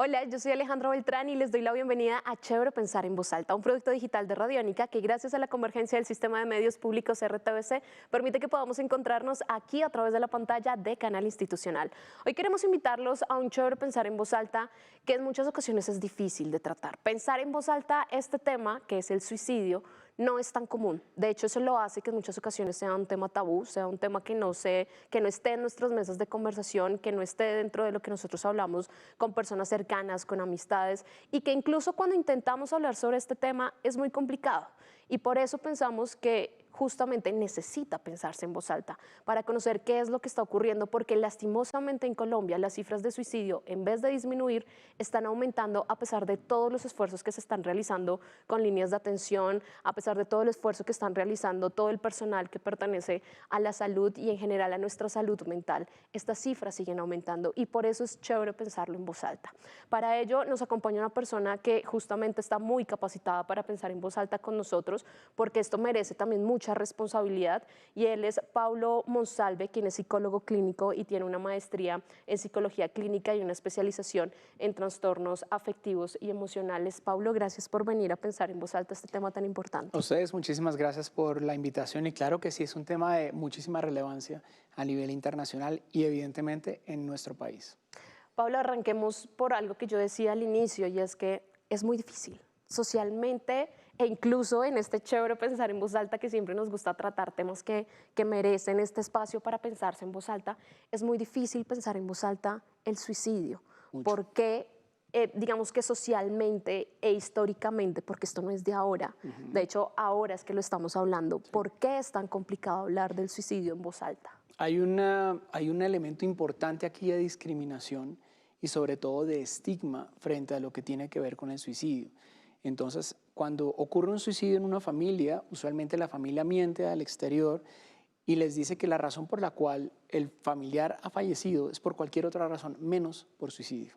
Hola, yo soy Alejandra Beltrán y les doy la bienvenida a Chévere Pensar en Voz Alta, un proyecto digital de Radiónica que gracias a la convergencia del sistema de medios públicos RTVC permite que podamos encontrarnos aquí a través de la pantalla de Canal Institucional. Hoy queremos invitarlos a un Chévere Pensar en Voz Alta que en muchas ocasiones es difícil de tratar. Pensar en voz alta este tema, que es el suicidio, no es tan común. De hecho, eso lo hace que en muchas ocasiones sea un tema tabú, sea un tema que no esté en nuestras mesas de conversación, que no esté dentro de lo que nosotros hablamos con personas cercanas, con amistades, y que incluso cuando intentamos hablar sobre este tema es muy complicado. Y por eso pensamos que justamente necesita pensarse en voz alta para conocer qué es lo que está ocurriendo, porque lastimosamente en Colombia las cifras de suicidio, en vez de disminuir, están aumentando a pesar de todos los esfuerzos que se están realizando con líneas de atención, a pesar de todo el esfuerzo que están realizando todo el personal que pertenece a la salud y en general a nuestra salud mental. Estas cifras siguen aumentando y por eso es chévere pensarlo en voz alta. Para ello nos acompaña una persona que justamente está muy capacitada para pensar en voz alta con nosotros, porque esto merece también mucha responsabilidad, y él es Paulo Monsalve, quien es psicólogo clínico y tiene una maestría en psicología clínica y una especialización en trastornos afectivos y emocionales. Paulo, gracias por venir a pensar en voz alta este tema tan importante. A ustedes muchísimas gracias por la invitación y claro que sí, es un tema de muchísima relevancia a nivel internacional y evidentemente en nuestro país. Pablo, arranquemos por algo que yo decía al inicio, y es que es muy difícil socialmente e incluso en este chévere pensar en voz alta que siempre nos gusta tratar temas que merecen este espacio para pensarse en voz alta. Es muy difícil pensar en voz alta el suicidio. Mucho. Porque digamos que socialmente e históricamente, porque esto no es de ahora, de hecho ahora es que lo estamos hablando, ¿por qué es tan complicado hablar del suicidio en voz alta? Hay un elemento importante aquí de discriminación y sobre todo de estigma frente a lo que tiene que ver con el suicidio. Entonces, cuando ocurre un suicidio en una familia, usualmente la familia miente al exterior y les dice que la razón por la cual el familiar ha fallecido es por cualquier otra razón, menos por suicidio.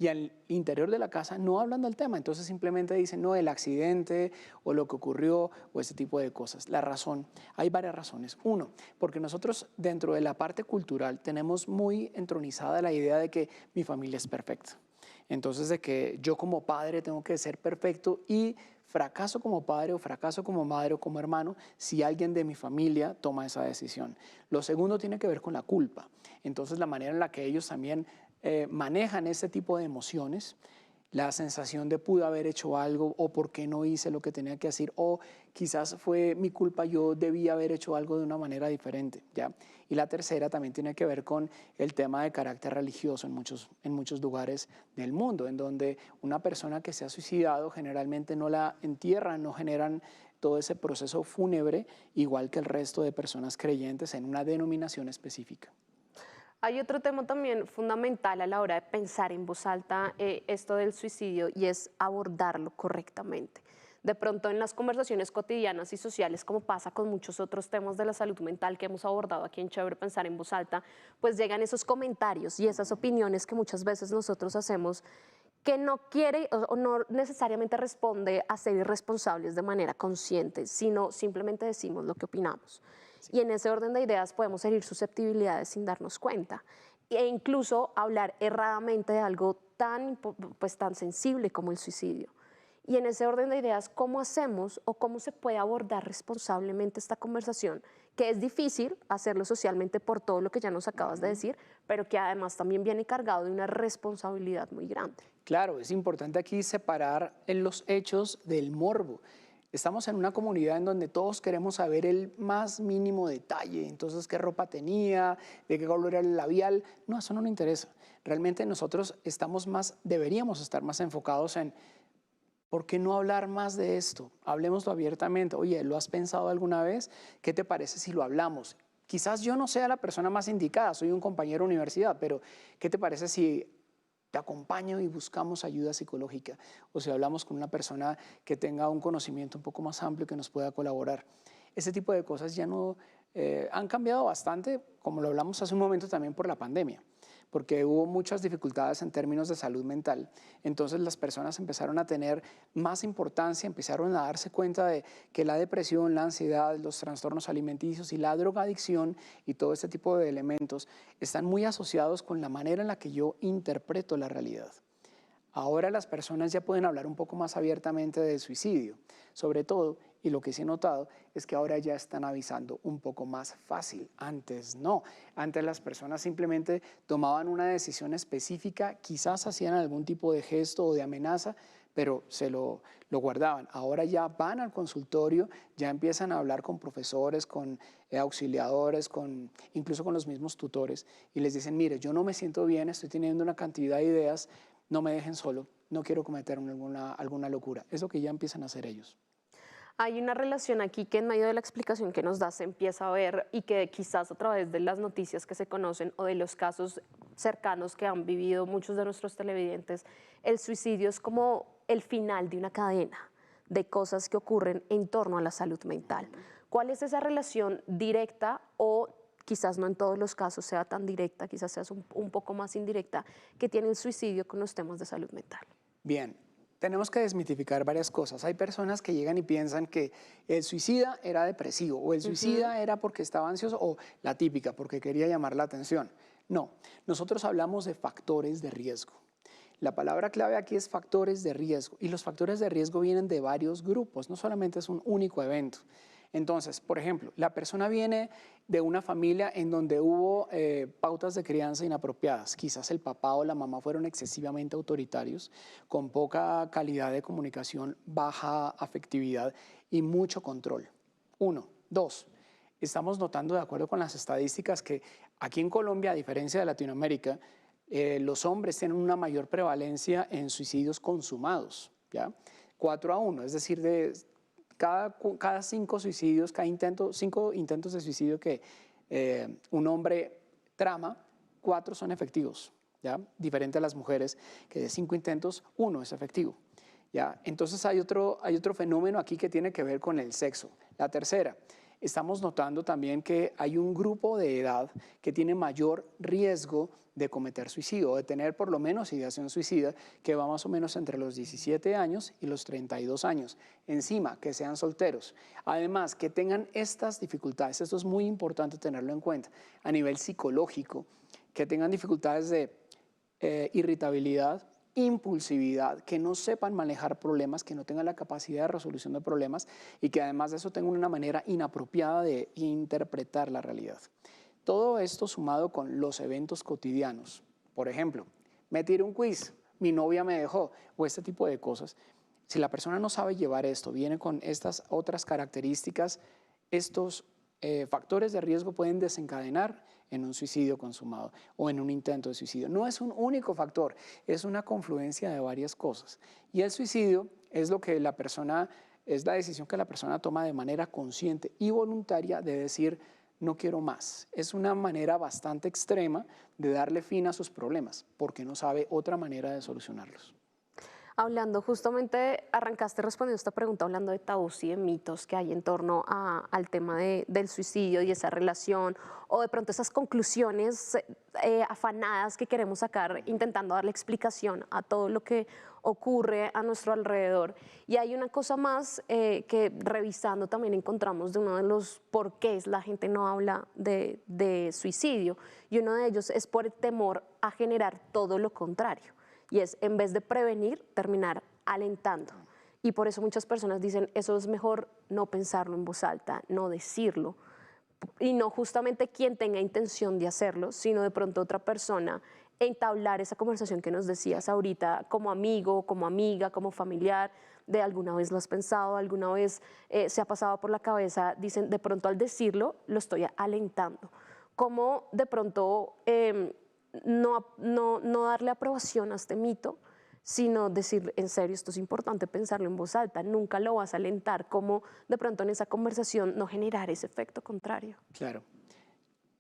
Y al interior de la casa no hablan del tema, entonces simplemente dicen, no, el accidente o lo que ocurrió o ese tipo de cosas. La razón, hay varias razones. Uno, porque nosotros dentro de la parte cultural tenemos muy entronizada la idea de que mi familia es perfecta. Entonces, de que yo como padre tengo que ser perfecto y fracaso como padre o fracaso como madre o como hermano si alguien de mi familia toma esa decisión. Lo segundo tiene que ver con la culpa. Entonces, la manera en la que ellos también manejan este tipo de emociones, la sensación de pude haber hecho algo o por qué no hice lo que tenía que hacer o quizás fue mi culpa, yo debía haber hecho algo de una manera diferente, ¿ya? Y la tercera también tiene que ver con el tema de carácter religioso en muchos lugares del mundo, en donde una persona que se ha suicidado generalmente no la entierran, no generan todo ese proceso fúnebre, igual que el resto de personas creyentes en una denominación específica. Hay otro tema también fundamental a la hora de pensar en voz alta esto del suicidio, y es abordarlo correctamente. De pronto en las conversaciones cotidianas y sociales, como pasa con muchos otros temas de la salud mental que hemos abordado aquí en Chévere Pensar en Voz Alta, pues llegan esos comentarios y esas opiniones que muchas veces nosotros hacemos, que no quiere o no necesariamente responde a ser irresponsables de manera consciente, sino simplemente decimos lo que opinamos. Y en ese orden de ideas podemos herir susceptibilidades sin darnos cuenta, e incluso hablar erradamente de algo tan sensible como el suicidio. Y en ese orden de ideas, ¿cómo hacemos o cómo se puede abordar responsablemente esta conversación? Que es difícil hacerlo socialmente por todo lo que ya nos acabas de decir, pero que además también viene cargado de una responsabilidad muy grande. Claro, es importante aquí separar en los hechos del morbo. Estamos en una comunidad en donde todos queremos saber el más mínimo detalle, entonces qué ropa tenía, de qué color era el labial, no, eso no nos interesa. Realmente nosotros deberíamos estar más enfocados en ¿por qué no hablar más de esto? Hablemoslo abiertamente. Oye, ¿lo has pensado alguna vez? ¿Qué te parece si lo hablamos? Quizás yo no sea la persona más indicada, soy un compañero de universidad, pero ¿qué te parece si te acompaño y buscamos ayuda psicológica? O si hablamos con una persona que tenga un conocimiento un poco más amplio que nos pueda colaborar. Ese tipo de cosas ya no han cambiado bastante, como lo hablamos hace un momento también por la pandemia, porque hubo muchas dificultades en términos de salud mental. Entonces las personas empezaron a tener más importancia, empezaron a darse cuenta de que la depresión, la ansiedad, los trastornos alimenticios y la drogadicción y todo este tipo de elementos están muy asociados con la manera en la que yo interpreto la realidad. Ahora las personas ya pueden hablar un poco más abiertamente del suicidio, sobre todo, y lo que sí he notado es que ahora ya están avisando un poco más fácil. Antes no, antes las personas simplemente tomaban una decisión específica, quizás hacían algún tipo de gesto o de amenaza, pero se lo guardaban. Ahora ya van al consultorio, ya empiezan a hablar con profesores, con auxiliadores, incluso con los mismos tutores, y les dicen, mire, yo no me siento bien, estoy teniendo una cantidad de ideas, no me dejen solo, no quiero cometer alguna locura. Es lo que ya empiezan a hacer ellos. Hay una relación aquí que en medio de la explicación que nos da se empieza a ver y que quizás a través de las noticias que se conocen o de los casos cercanos que han vivido muchos de nuestros televidentes, el suicidio es como el final de una cadena de cosas que ocurren en torno a la salud mental. ¿Cuál es esa relación directa o quizás no en todos los casos sea tan directa, quizás sea un poco más indirecta, que tiene el suicidio con los temas de salud mental? Bien, tenemos que desmitificar varias cosas. Hay personas que llegan y piensan que el suicida era depresivo o el suicida era porque estaba ansioso o la típica, porque quería llamar la atención. No, nosotros hablamos de factores de riesgo. La palabra clave aquí es factores de riesgo y los factores de riesgo vienen de varios grupos, no solamente es un único evento. Entonces, por ejemplo, la persona viene de una familia en donde hubo pautas de crianza inapropiadas. Quizás el papá o la mamá fueron excesivamente autoritarios, con poca calidad de comunicación, baja afectividad y mucho control. Uno. Dos, estamos notando, de acuerdo con las estadísticas, que aquí en Colombia, a diferencia de Latinoamérica, los hombres tienen una mayor prevalencia en suicidios consumados, ¿ya? 4-1, es decir, cada 5 suicidios, cinco intentos de suicidio que un hombre trama, 4 son efectivos, ¿ya? Diferente a las mujeres, que de 5 intentos, 1 es efectivo, ¿ya? Entonces hay otro fenómeno aquí que tiene que ver con el sexo. La tercera, estamos notando también que hay un grupo de edad que tiene mayor riesgo de cometer suicidio o de tener por lo menos ideación suicida, que va más o menos entre los 17 años y los 32 años. Encima, que sean solteros. Además, que tengan estas dificultades, esto es muy importante tenerlo en cuenta, a nivel psicológico, que tengan dificultades de irritabilidad, impulsividad, que no sepan manejar problemas, que no tengan la capacidad de resolución de problemas y que además de eso tengan una manera inapropiada de interpretar la realidad. Todo esto sumado con los eventos cotidianos, por ejemplo, me tiré un quiz, mi novia me dejó, o este tipo de cosas. Si la persona no sabe llevar esto, viene con estas otras características, estos factores de riesgo pueden desencadenar en un suicidio consumado o en un intento de suicidio. No es un único factor, es una confluencia de varias cosas. Y el suicidio es es la decisión que la persona toma de manera consciente y voluntaria de decir, no quiero más. Es una manera bastante extrema de darle fin a sus problemas, porque no sabe otra manera de solucionarlos. Hablando, justamente arrancaste respondiendo esta pregunta hablando de tabús y de mitos que hay en torno al tema del suicidio y esa relación, o de pronto esas conclusiones afanadas que queremos sacar intentando darle explicación a todo lo que ocurre a nuestro alrededor. Y hay una cosa más que revisando también encontramos de uno de los porqués la gente no habla de suicidio, y uno de ellos es por el temor a generar todo lo contrario. Y es, en vez de prevenir, terminar alentando. Y por eso muchas personas dicen, eso es mejor no pensarlo en voz alta, no decirlo. Y no justamente quien tenga intención de hacerlo, sino de pronto otra persona, entablar esa conversación que nos decías ahorita, como amigo, como amiga, como familiar, de alguna vez lo has pensado, alguna vez se ha pasado por la cabeza, dicen, de pronto al decirlo, lo estoy alentando. Como de pronto no darle aprobación a este mito, sino decir, en serio, esto es importante pensarlo en voz alta, nunca lo vas a alentar, como de pronto en esa conversación no generar ese efecto contrario. Claro.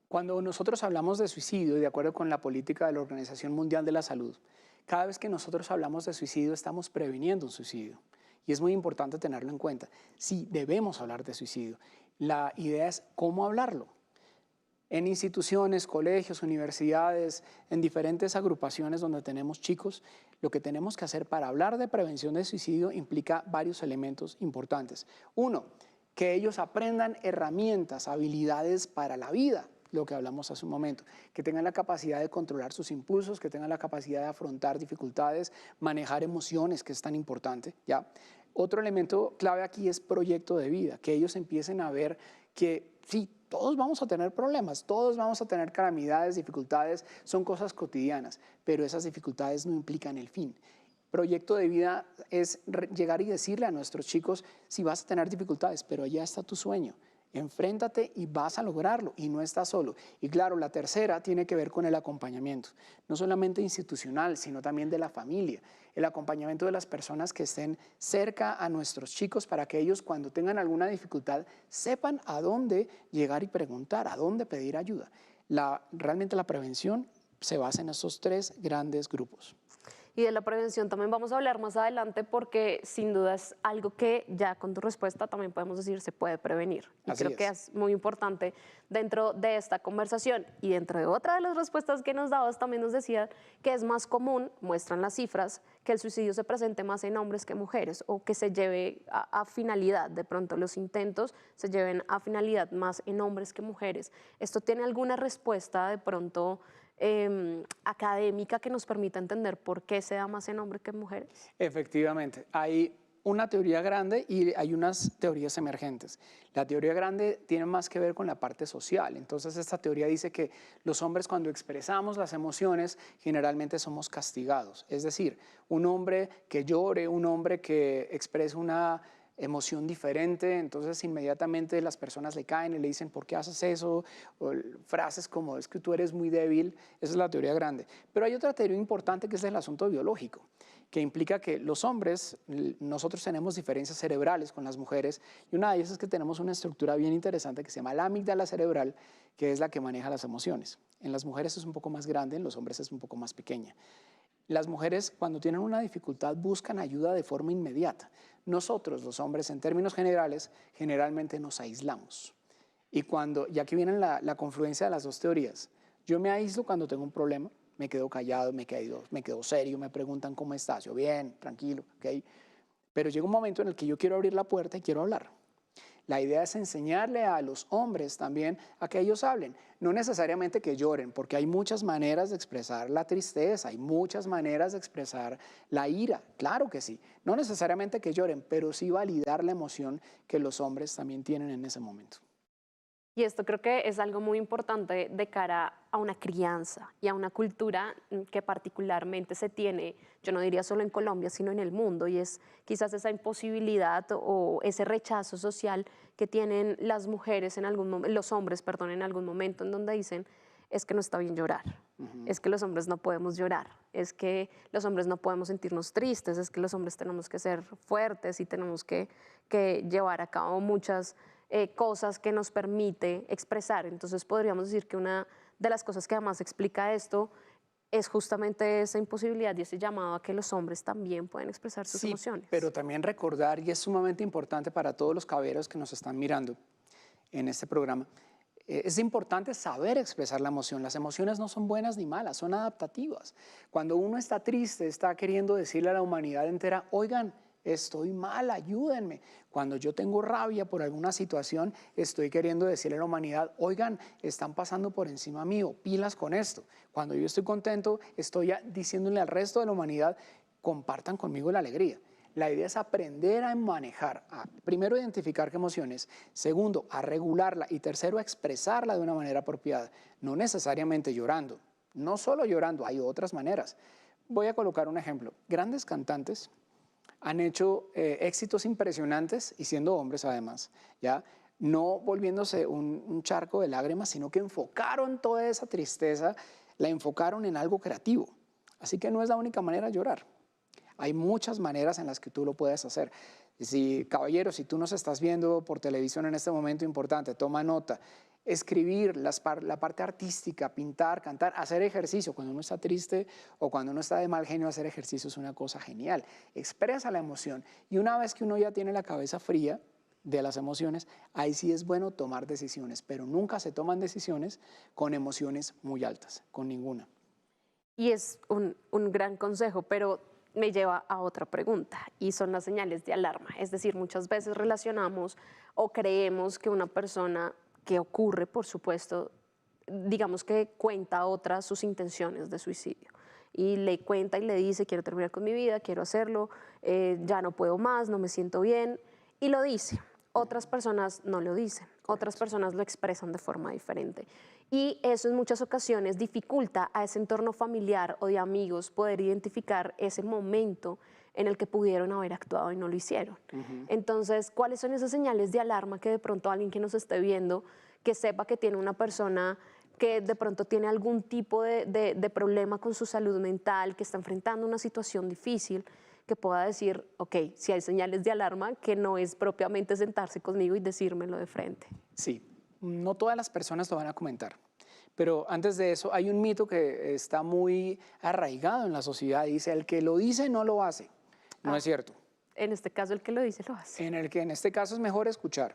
Cuando nosotros hablamos de suicidio, de acuerdo con la política de la Organización Mundial de la Salud, cada vez que nosotros hablamos de suicidio estamos previniendo un suicidio. Y es muy importante tenerlo en cuenta. Sí, debemos hablar de suicidio. La idea es cómo hablarlo. En instituciones, colegios, universidades, en diferentes agrupaciones donde tenemos chicos, lo que tenemos que hacer para hablar de prevención de suicidio implica varios elementos importantes. Uno, que ellos aprendan herramientas, habilidades para la vida, lo que hablamos hace un momento, que tengan la capacidad de controlar sus impulsos, que tengan la capacidad de afrontar dificultades, manejar emociones, que es tan importante, ¿ya? Otro elemento clave aquí es proyecto de vida, que ellos empiecen a ver que sí, todos vamos a tener problemas, todos vamos a tener calamidades, dificultades, son cosas cotidianas, pero esas dificultades no implican el fin. Proyecto de vida es llegar y decirle a nuestros chicos, si vas a tener dificultades, pero allá está tu sueño. Enfréntate y vas a lograrlo y no estás solo. Y claro, la tercera tiene que ver con el acompañamiento, no solamente institucional, sino también de la familia. El acompañamiento de las personas que estén cerca a nuestros chicos para que ellos cuando tengan alguna dificultad sepan a dónde llegar y preguntar, a dónde pedir ayuda. Realmente la prevención se basa en esos tres grandes grupos. Y de la prevención también vamos a hablar más adelante porque sin duda es algo que ya con tu respuesta también podemos decir se puede prevenir. Y creo que es muy importante dentro de esta conversación. Y dentro de otra de las respuestas que nos dabas también nos decía que es más común, muestran las cifras, que el suicidio se presente más en hombres que mujeres o que se lleve a finalidad, de pronto los intentos se lleven a finalidad más en hombres que mujeres. ¿Esto tiene alguna respuesta de pronto académica que nos permita entender por qué se da más en hombres que en mujeres? Efectivamente, hay una teoría grande y hay unas teorías emergentes. La teoría grande tiene más que ver con la parte social. Entonces, esta teoría dice que los hombres cuando expresamos las emociones generalmente somos castigados. Es decir, un hombre que llore, un hombre que exprese una emoción diferente, entonces inmediatamente las personas le caen y le dicen ¿por qué haces eso? O frases como es que tú eres muy débil, esa es la teoría grande. Pero hay otra teoría importante que es el asunto biológico, que implica que los hombres, nosotros tenemos diferencias cerebrales con las mujeres y una de ellas es que tenemos una estructura bien interesante que se llama la amígdala cerebral, que es la que maneja las emociones. En las mujeres es un poco más grande, en los hombres es un poco más pequeña. Las mujeres cuando tienen una dificultad buscan ayuda de forma inmediata. Nosotros, los hombres, en términos generales, generalmente nos aislamos. Y aquí viene la confluencia de las dos teorías. Yo me aíslo cuando tengo un problema, me quedo callado, me quedo serio, me preguntan cómo estás, yo bien, tranquilo, ¿ok? Pero llega un momento en el que yo quiero abrir la puerta y quiero hablar. La idea es enseñarle a los hombres también a que ellos hablen, no necesariamente que lloren, porque hay muchas maneras de expresar la tristeza, hay muchas maneras de expresar la ira, claro que sí, no necesariamente que lloren, pero sí validar la emoción que los hombres también tienen en ese momento. Y esto creo que es algo muy importante de cara a una crianza y a una cultura que particularmente se tiene, yo no diría solo en Colombia, sino en el mundo, y es quizás esa imposibilidad o ese rechazo social que tienen las mujeres en algún momento, los hombres, perdón, en algún momento en donde dicen, es que no está bien llorar, es que los hombres no podemos llorar, es que los hombres no podemos sentirnos tristes, es que los hombres tenemos que ser fuertes y tenemos que llevar a cabo muchas cosas que nos permite expresar. Entonces podríamos decir que una de las cosas que además explica esto es justamente esa imposibilidad y ese llamado a que los hombres también pueden expresar sus emociones. Pero también recordar, y es sumamente importante para todos los caballeros que nos están mirando en este programa, es importante saber expresar la emoción. Las emociones no son buenas ni malas, son adaptativas. Cuando uno está triste, está queriendo decirle a la humanidad entera, oigan, estoy mal, ayúdenme. Cuando yo tengo rabia por alguna situación, estoy queriendo decirle a la humanidad, oigan, están pasando por encima mío, pilas con esto. Cuando yo estoy contento, estoy diciéndole al resto de la humanidad, compartan conmigo la alegría. La idea es aprender a manejar, primero, identificar qué emociones, segundo, a regularla y tercero, a expresarla de una manera apropiada, no necesariamente llorando, no solo llorando, hay otras maneras. Voy a colocar un ejemplo. Grandes cantantes han hecho éxitos impresionantes y siendo hombres además, ¿ya? No volviéndose un charco de lágrimas, sino que enfocaron toda esa tristeza, la enfocaron en algo creativo. Así que no es la única manera de llorar. Hay muchas maneras en las que tú lo puedes hacer. Caballero, si tú nos estás viendo por televisión en este momento importante, toma nota. Escribir, la parte artística, pintar, cantar, hacer ejercicio. Cuando uno está triste o cuando uno está de mal genio, hacer ejercicio es una cosa genial. Expresa la emoción. Y una vez que uno ya tiene la cabeza fría de las emociones, ahí sí es bueno tomar decisiones, pero nunca se toman decisiones con emociones muy altas, con ninguna. Y es un gran consejo, pero me lleva a otra pregunta y son las señales de alarma. Es decir, muchas veces relacionamos o creemos que una persona, que ocurre, por supuesto, digamos que cuenta a otras sus intenciones de suicidio. Y le cuenta y le dice, quiero terminar con mi vida, quiero hacerlo, ya no puedo más, no me siento bien. Y lo dice. Otras personas no lo dicen, otras personas lo expresan de forma diferente. Y eso en muchas ocasiones dificulta a ese entorno familiar o de amigos poder identificar ese momento en el que pudieron haber actuado y no lo hicieron. Entonces, ¿cuáles son esas señales de alarma que de pronto alguien que nos esté viendo, que sepa que tiene una persona que de pronto tiene algún tipo de problema con su salud mental, que está enfrentando una situación difícil, que pueda decir, ok, si hay señales de alarma, que no es propiamente sentarse conmigo y decírmelo de frente? Sí, no todas las personas lo van a comentar, pero antes de eso hay un mito que está muy arraigado en la sociedad, dice, el que lo dice no lo hace. No es cierto. En este caso, el que lo dice lo hace. En este caso es mejor escuchar.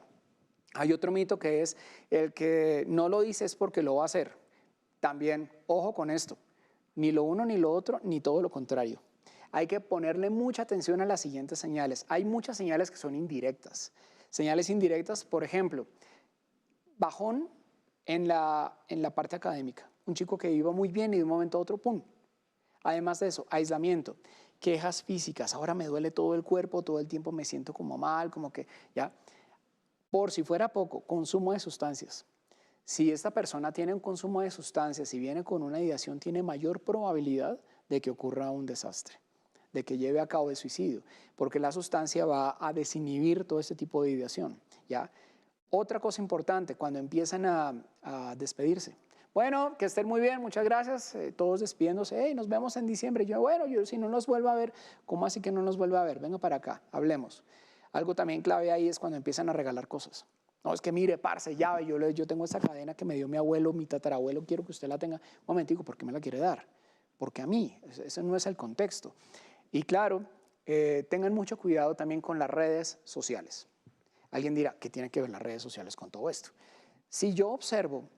Hay otro mito que es el que no lo dice es porque lo va a hacer. También, ojo con esto, ni lo uno ni lo otro, ni todo lo contrario. Hay que ponerle mucha atención a las siguientes señales. Hay muchas señales que son indirectas. Señales indirectas, por ejemplo, bajón en la parte académica. Un chico que iba muy bien y de un momento a otro, ¡pum! Además de eso, aislamiento, quejas físicas. Ahora me duele todo el cuerpo, todo el tiempo me siento como mal, como que ya. Por si fuera poco, consumo de sustancias. Si esta persona tiene un consumo de sustancias y viene con una ideación, tiene mayor probabilidad de que ocurra un desastre, de que lleve a cabo el suicidio, porque la sustancia va a desinhibir todo este tipo de ideación, ¿ya? Otra cosa importante, cuando empiezan a despedirse. Bueno, que estén muy bien, muchas gracias, todos despidiéndose, hey, nos vemos en diciembre. Yo, bueno, yo si no nos vuelve a ver, ¿cómo así que no nos vuelve a ver? Venga para acá, hablemos. Algo también clave ahí es cuando empiezan a regalar cosas. No, es que mire, parce, llave, yo tengo esta cadena que me dio mi abuelo, mi tatarabuelo, quiero que usted la tenga. Un momentico, ¿por qué me la quiere dar? Porque a mí, ese no es el contexto. Y claro, tengan mucho cuidado también con las redes sociales. Alguien dirá, ¿qué tiene que ver las redes sociales con todo esto? Si yo observo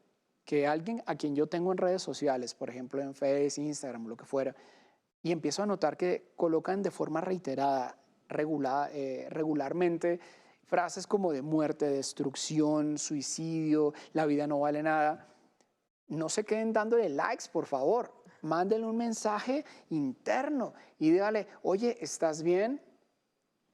que alguien a quien yo tengo en redes sociales, por ejemplo en Facebook, Instagram, lo que fuera, y empiezo a notar que colocan de forma reiterada, regularmente, frases como de muerte, destrucción, suicidio, la vida no vale nada, no se queden dándole likes, por favor. Mándenle un mensaje interno y dígale, oye, ¿estás bien?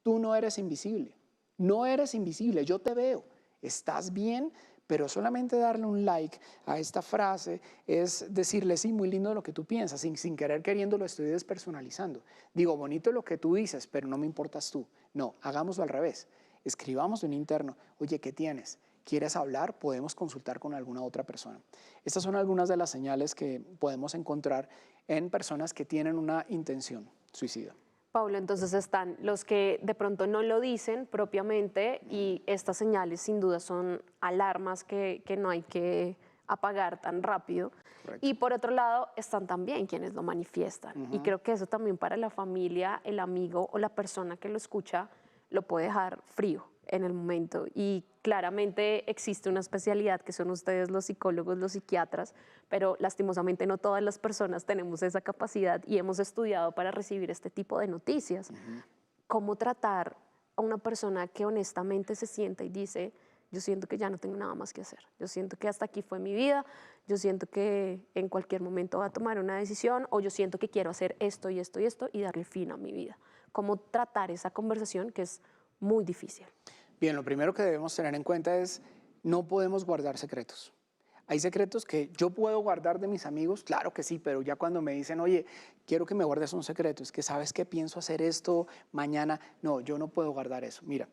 Tú no eres invisible. No eres invisible, yo te veo. ¿Estás bien? Pero solamente darle un like a esta frase es decirle, sí, muy lindo lo que tú piensas, sin querer queriendo lo estoy despersonalizando. Digo, bonito lo que tú dices, pero no me importas tú. No, hagámoslo al revés. Escribamos de un interno, oye, ¿qué tienes? ¿Quieres hablar? Podemos consultar con alguna otra persona. Estas son algunas de las señales que podemos encontrar en personas que tienen una intención suicida. Pablo, entonces están los que de pronto no lo dicen propiamente y estas señales sin duda son alarmas que no hay que apagar tan rápido. Correcto. Y por otro lado están también quienes lo manifiestan. Y creo que eso también para la familia, el amigo o la persona que lo escucha lo puede dejar frío en el momento. Y claramente existe una especialidad que son ustedes los psicólogos, los psiquiatras, pero lastimosamente no todas las personas tenemos esa capacidad y hemos estudiado para recibir este tipo de noticias. ¿Cómo tratar a una persona que honestamente se sienta y dice, yo siento que ya no tengo nada más que hacer, yo siento que hasta aquí fue mi vida, yo siento que en cualquier momento va a tomar una decisión o yo siento que quiero hacer esto y esto y esto y darle fin a mi vida? ¿Cómo tratar esa conversación que es muy difícil? Bien, lo primero que debemos tener en cuenta es no podemos guardar secretos. Hay secretos que yo puedo guardar de mis amigos, claro que sí, pero ya cuando me dicen, oye, quiero que me guardes un secreto, es que sabes que pienso hacer esto mañana, no, yo no puedo guardar eso. Mira,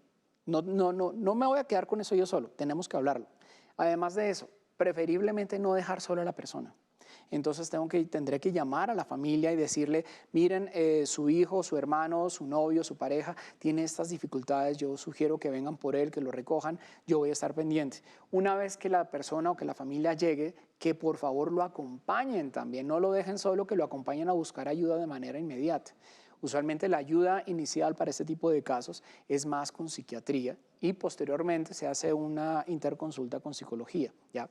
no me voy a quedar con eso yo solo, tenemos que hablarlo. Además de eso, preferiblemente no dejar solo a la persona. Entonces tendré que llamar a la familia y decirle, miren, su hijo, su hermano, su novio, su pareja tiene estas dificultades, yo sugiero que vengan por él, que lo recojan, yo voy a estar pendiente. Una vez que la persona o que la familia llegue, que por favor lo acompañen también, no lo dejen solo, que lo acompañen a buscar ayuda de manera inmediata. Usualmente la ayuda inicial para este tipo de casos es más con psiquiatría y posteriormente se hace una interconsulta con psicología, ¿ya?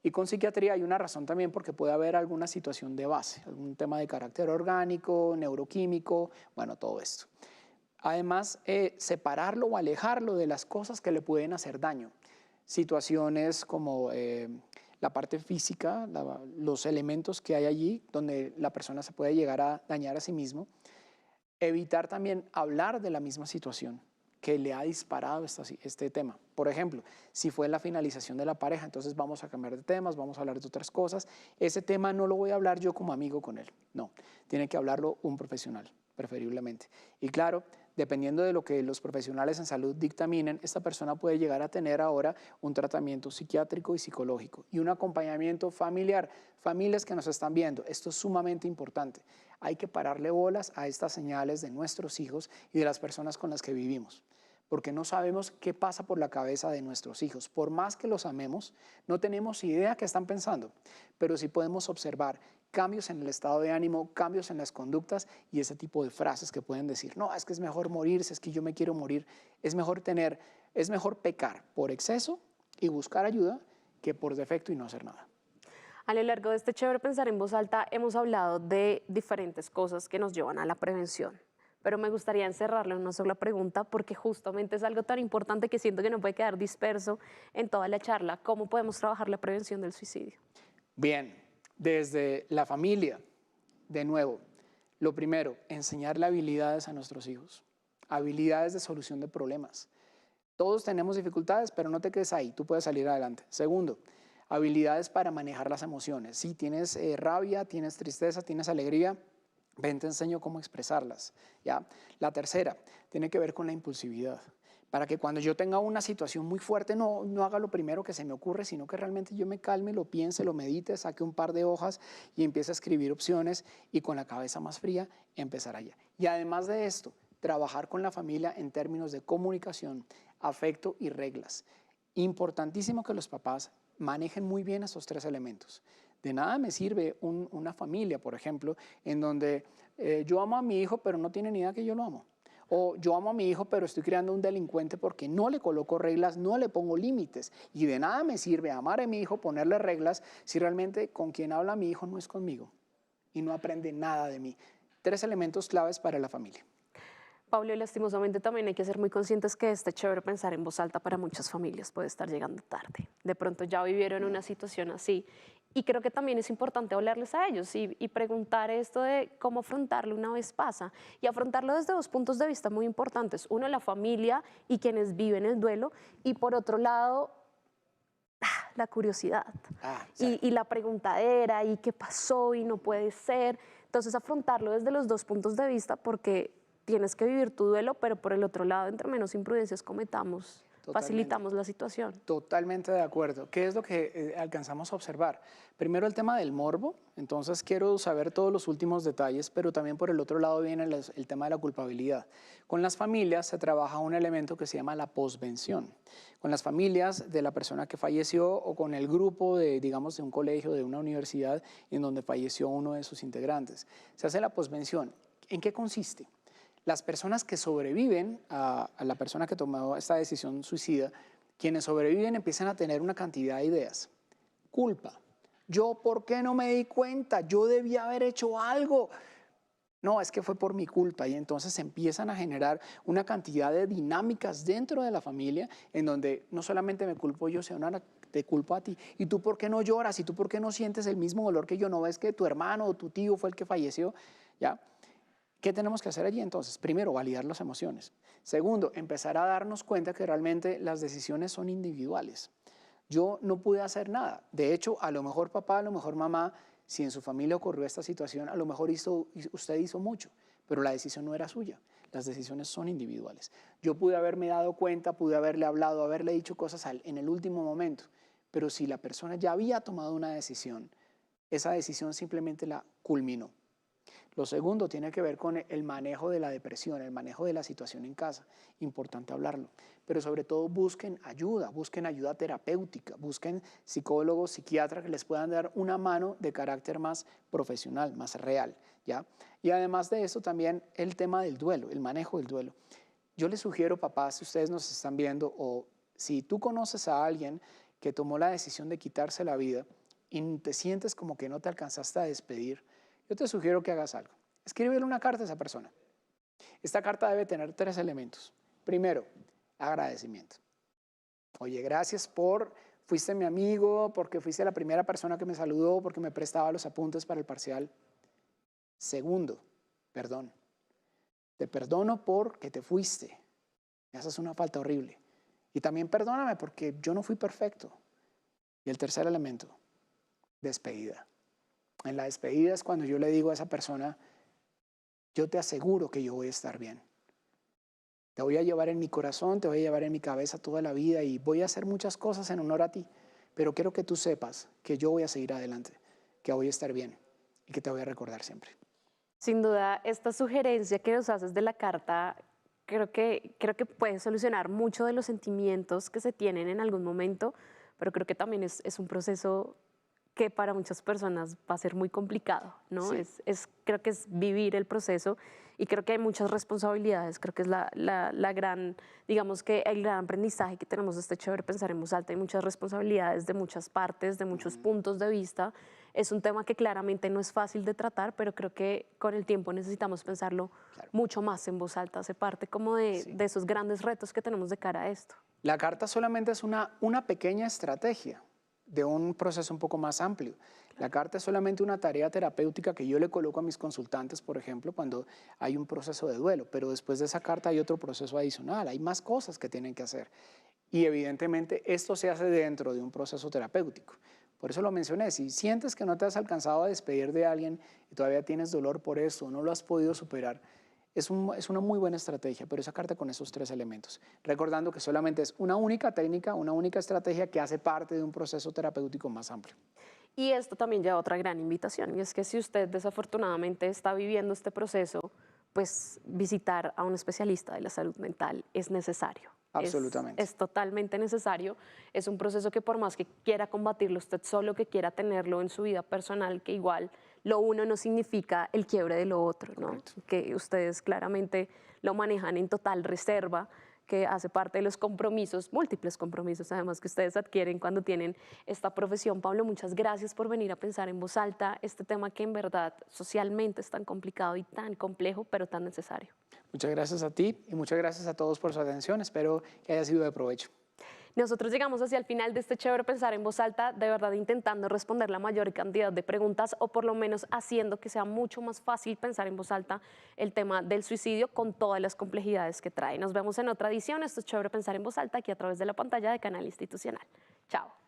Y con psiquiatría hay una razón también porque puede haber alguna situación de base, algún tema de carácter orgánico, neuroquímico, bueno, todo esto. Además, separarlo o alejarlo de las cosas que le pueden hacer daño. Situaciones como la parte física, los elementos que hay allí donde la persona se puede llegar a dañar a sí mismo. Evitar también hablar de la misma situación que le ha disparado este tema. Por ejemplo, si fue la finalización de la pareja, entonces vamos a cambiar de temas, vamos a hablar de otras cosas. Ese tema no lo voy a hablar yo como amigo con él, no, tiene que hablarlo un profesional, preferiblemente. Y claro, dependiendo de lo que los profesionales en salud dictaminen, esta persona puede llegar a tener ahora un tratamiento psiquiátrico y psicológico y un acompañamiento familiar. Familias que nos están viendo, esto es sumamente importante. Hay que pararle bolas a estas señales de nuestros hijos y de las personas con las que vivimos, porque no sabemos qué pasa por la cabeza de nuestros hijos. Por más que los amemos, no tenemos idea qué están pensando, pero sí podemos observar cambios en el estado de ánimo, cambios en las conductas y ese tipo de frases que pueden decir, no, es que es mejor morirse, es que yo me quiero morir. Es mejor pecar por exceso y buscar ayuda que por defecto y no hacer nada. A lo largo de este Chévere Pensar en Voz Alta hemos hablado de diferentes cosas que nos llevan a la prevención, pero me gustaría encerrarlo en una sola pregunta porque justamente es algo tan importante que siento que no puede quedar disperso en toda la charla. ¿Cómo podemos trabajar la prevención del suicidio? Bien, desde la familia, de nuevo, lo primero, enseñarle habilidades a nuestros hijos, habilidades de solución de problemas. Todos tenemos dificultades, pero no te quedes ahí, tú puedes salir adelante. Segundo, habilidades para manejar las emociones. Si tienes rabia, tienes tristeza, tienes alegría, ven, te enseño cómo expresarlas, ¿ya? La tercera tiene que ver con la impulsividad. Para que cuando yo tenga una situación muy fuerte no haga lo primero que se me ocurre, sino que realmente yo me calme, lo piense, lo medite, saque un par de hojas y empiece a escribir opciones y con la cabeza más fría empezar allá. Y además de esto, trabajar con la familia en términos de comunicación, afecto y reglas. Importantísimo que los papás manejen muy bien esos tres elementos. De nada me sirve una familia, por ejemplo, en donde yo amo a mi hijo, pero no tiene ni idea que yo lo amo. O yo amo a mi hijo, pero estoy creando un delincuente porque no le coloco reglas, no le pongo límites. Y de nada me sirve amar a mi hijo, ponerle reglas, si realmente con quien habla mi hijo no es conmigo y no aprende nada de mí. Tres elementos claves para la familia. Pablo, lastimosamente también hay que ser muy conscientes que este Chévere Pensar en Voz Alta para muchas familias puede estar llegando tarde. De pronto ya vivieron una situación así y creo que también es importante hablarles a ellos y preguntar esto de cómo afrontarlo una vez pasa y afrontarlo desde dos puntos de vista muy importantes. Uno, la familia y quienes viven el duelo y por otro lado, la curiosidad y la preguntadera y qué pasó y no puede ser. Entonces afrontarlo desde los dos puntos de vista porque tienes que vivir tu duelo, pero por el otro lado, entre menos imprudencias cometamos, facilitamos la situación. Totalmente de acuerdo. ¿Qué es lo que alcanzamos a observar? Primero el tema del morbo, entonces quiero saber todos los últimos detalles, pero también por el otro lado viene el tema de la culpabilidad. Con las familias se trabaja un elemento que se llama la posvención. Con las familias de la persona que falleció o con el grupo de, digamos, de un colegio, de una universidad en donde falleció uno de sus integrantes. Se hace la posvención. ¿En qué consiste? Las personas que sobreviven a la persona que tomó esta decisión suicida, quienes sobreviven empiezan a tener una cantidad de ideas. Culpa. Yo, ¿por qué no me di cuenta? Yo debía haber hecho algo. No, es que fue por mi culpa y entonces empiezan a generar una cantidad de dinámicas dentro de la familia en donde no solamente me culpo yo, sino te culpo a ti. ¿Y tú por qué no lloras? ¿Y tú por qué no sientes el mismo dolor que yo? ¿No ves que tu hermano o tu tío fue el que falleció? ¿Ya? ¿Qué tenemos que hacer allí entonces? Primero, validar las emociones. Segundo, empezar a darnos cuenta que realmente las decisiones son individuales. Yo no pude hacer nada. De hecho, a lo mejor papá, a lo mejor mamá, si en su familia ocurrió esta situación, a lo mejor usted hizo mucho, pero la decisión no era suya. Las decisiones son individuales. Yo pude haberme dado cuenta, pude haberle hablado, haberle dicho cosas en el último momento, pero si la persona ya había tomado una decisión, esa decisión simplemente la culminó. Lo segundo tiene que ver con el manejo de la depresión, el manejo de la situación en casa. Importante hablarlo. Pero sobre todo busquen ayuda terapéutica, busquen psicólogos, psiquiatras que les puedan dar una mano de carácter más profesional, más real, ¿ya? Y además de eso también el tema del duelo, el manejo del duelo. Yo les sugiero, papás, si ustedes nos están viendo o si tú conoces a alguien que tomó la decisión de quitarse la vida y te sientes como que no te alcanzaste a despedir, yo te sugiero que hagas algo. Escríbele una carta a esa persona. Esta carta debe tener tres elementos. Primero, agradecimiento. Oye, gracias por fuiste mi amigo, porque fuiste la primera persona que me saludó, porque me prestaba los apuntes para el parcial. Segundo, perdón. Te perdono porque te fuiste. Esa es una falta horrible. Y también perdóname porque yo no fui perfecto. Y el tercer elemento, despedida. En la despedida es cuando yo le digo a esa persona, yo te aseguro que yo voy a estar bien. Te voy a llevar en mi corazón, te voy a llevar en mi cabeza toda la vida y voy a hacer muchas cosas en honor a ti. Pero quiero que tú sepas que yo voy a seguir adelante, que voy a estar bien y que te voy a recordar siempre. Sin duda, esta sugerencia que nos haces de la carta, creo que puede solucionar mucho de los sentimientos que se tienen en algún momento, pero creo que también es un proceso que para muchas personas va a ser muy complicado, ¿no? Sí. Creo que es vivir el proceso y creo que hay muchas responsabilidades, creo que es la gran, digamos que el gran aprendizaje que tenemos de este Chévere Pensar en Voz Alta, hay muchas responsabilidades de muchas partes, de muchos puntos de vista, es un tema que claramente no es fácil de tratar, pero creo que con el tiempo necesitamos pensarlo Claro. mucho más en voz alta, hace parte como de esos grandes retos que tenemos de cara a esto. La carta solamente es una pequeña estrategia de un proceso un poco más amplio. La carta es solamente una tarea terapéutica que yo le coloco a mis consultantes, por ejemplo, cuando hay un proceso de duelo, pero después de esa carta hay otro proceso adicional, hay más cosas que tienen que hacer. Y evidentemente esto se hace dentro de un proceso terapéutico. Por eso lo mencioné, si sientes que no te has alcanzado a despedir de alguien y todavía tienes dolor por eso, no lo has podido superar, es una muy buena estrategia, pero esa carta con esos tres elementos. Recordando que solamente es una única técnica, una única estrategia que hace parte de un proceso terapéutico más amplio. Y esto también lleva a otra gran invitación, y es que si usted desafortunadamente está viviendo este proceso, pues visitar a un especialista de la salud mental es necesario. Absolutamente. Es totalmente necesario. Es un proceso que por más que quiera combatirlo usted solo, que quiera tenerlo en su vida personal, que igual lo uno no significa el quiebre de lo otro, ¿no? Correcto. Que ustedes claramente lo manejan en total reserva, que hace parte de los compromisos, múltiples compromisos además que ustedes adquieren cuando tienen esta profesión. Pablo, muchas gracias por venir a pensar en voz alta este tema que en verdad socialmente es tan complicado y tan complejo, pero tan necesario. Muchas gracias a ti y muchas gracias a todos por su atención. Espero que haya sido de provecho. Nosotros llegamos hacia el final de este Chévere Pensar en Voz Alta, de verdad intentando responder la mayor cantidad de preguntas o por lo menos haciendo que sea mucho más fácil pensar en voz alta el tema del suicidio con todas las complejidades que trae. Nos vemos en otra edición. Esto es Chévere Pensar en Voz Alta aquí a través de la pantalla de Canal Institucional. Chao.